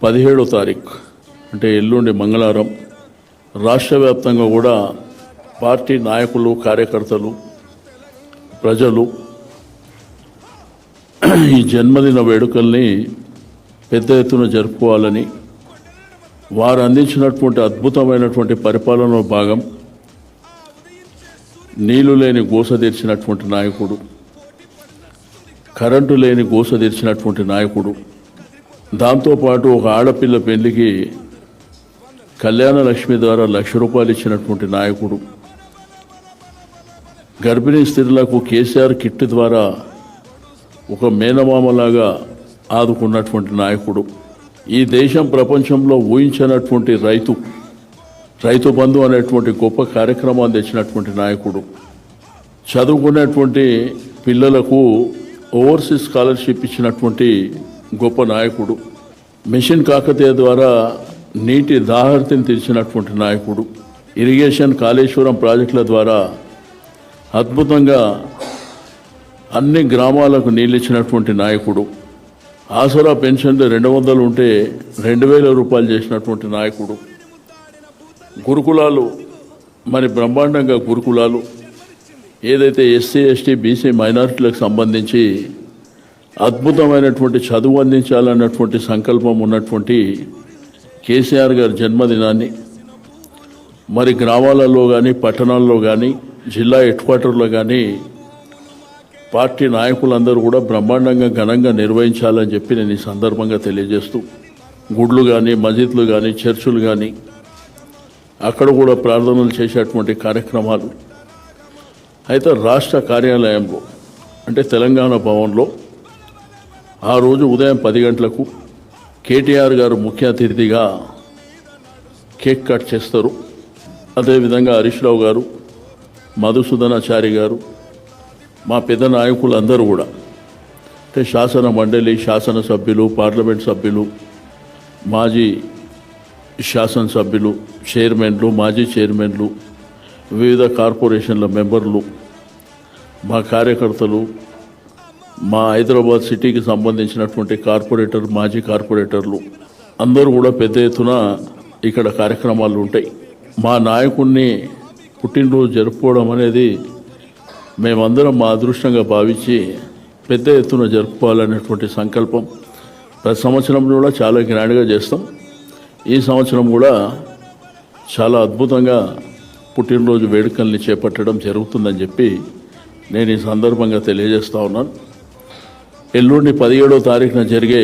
17వ తారీఖు అంటే ఎల్లుండి మంగళవారం రాష్ట్ర వ్యాప్తంగా కూడా పార్టీ నాయకులు, కార్యకర్తలు, ప్రజలు ఈ జన్మదిన వేడుకల్ని పెద్ద ఎత్తున జరుపుకోవాలని, వారు అందించినటువంటి అద్భుతమైనటువంటి పరిపాలనలో భాగం నీళ్లు లేని గోస తీర్చినటువంటి నాయకుడు, కరెంటు లేని గోస తీర్చినటువంటి నాయకుడు, దాంతోపాటు ఒక ఆడపిల్ల పెళ్లికి కళ్యాణ లక్ష్మి ద్వారా 1,00,000 రూపాయలు ఇచ్చినటువంటి నాయకుడు, గర్భిణీ స్త్రీలకు కేసీఆర్ కిట్ ద్వారా ఒక మేనమామలాగా ఆదుకున్నటువంటి నాయకుడు, ఈ దేశం ప్రపంచంలో ఊహించినటువంటి రైతు బంధు అనేటువంటి గొప్ప కార్యక్రమాన్ని తెచ్చినటువంటి నాయకుడు, చదువుకునేటువంటి పిల్లలకు ఓవర్సీస్ స్కాలర్షిప్ ఇచ్చినటువంటి గొప్ప నాయకుడు, మిషన్ కాకతీయ ద్వారా నీటి దాహర్తిని తీర్చినటువంటి నాయకుడు, ఇరిగేషన్ కాళేశ్వరం ప్రాజెక్టుల ద్వారా అద్భుతంగా అన్ని గ్రామాలకు నీళ్ళు ఇచ్చినటువంటి నాయకుడు, ఆసరా పెన్షన్లు 200 ఉంటే 2,000 రూపాయలు చేసినటువంటి నాయకుడు, గురుకులాలు మరి బ్రహ్మాండంగా గురుకులాలు ఏదైతే ఎస్సీ, ఎస్టీ, బీసీ మైనారిటీలకు సంబంధించి అద్భుతమైనటువంటి చదువు అందించాలన్నటువంటి సంకల్పం ఉన్నటువంటి కేసీఆర్ గారి జన్మదినాన్ని మరి గ్రామాలలో కానీ, పట్టణాల్లో కానీ, జిల్లా హెడ్ క్వార్టర్లో కానీ పార్టీ నాయకులందరూ కూడా బ్రహ్మాండంగా ఘనంగా నిర్వహించాలని చెప్పి నేను ఈ సందర్భంగా తెలియజేస్తూ, గుడులు కానీ, మసీదులు కానీ, చర్చులు కానీ అక్కడ కూడా ప్రార్థనలు చేసేటువంటి కార్యక్రమాలు. అయితే రాష్ట్ర కార్యాలయంలో అంటే తెలంగాణ భవన్లో ఆ రోజు ఉదయం 10 గంటలకు కేటీఆర్ గారు ముఖ్య అతిథిగా కేక్ కట్ చేస్తారు. అదేవిధంగా హరీష్ రావు గారు, మధుసూదనాచారి గారు, మా పెద్ద నాయకులు అందరూ కూడా అంటే శాసన మండలి, శాసనసభ్యులు, పార్లమెంట్ సభ్యులు, మాజీ శాసనసభ్యులు, చైర్మన్లు, మాజీ చైర్మన్లు, వివిధ కార్పొరేషన్ల మెంబర్లు, మా కార్యకర్తలు, మా హైదరాబాద్ సిటీకి సంబంధించినటువంటి కార్పొరేటర్, మాజీ కార్పొరేటర్లు అందరూ కూడా పెద్ద ఎత్తున ఇక్కడ కార్యక్రమాలు ఉంటాయి. మా నాయకుడిని పుట్టినరోజు జరుపుకోవడం అనేది మేమందరం మా అదృష్టంగా భావించి పెద్ద ఎత్తున జరుపుకోవాలనేటువంటి సంకల్పం ప్రతి సంవత్సరం కూడా చాలా గ్రాండ్గా చేస్తాం. ఈ సంవత్సరం కూడా చాలా అద్భుతంగా పుట్టినరోజు వేడుకల్ని చేపట్టడం జరుగుతుందని చెప్పి నేను ఈ సందర్భంగా తెలియజేస్తా ఉన్నాను. ఎల్లుండి 17వ తారీఖున జరిగే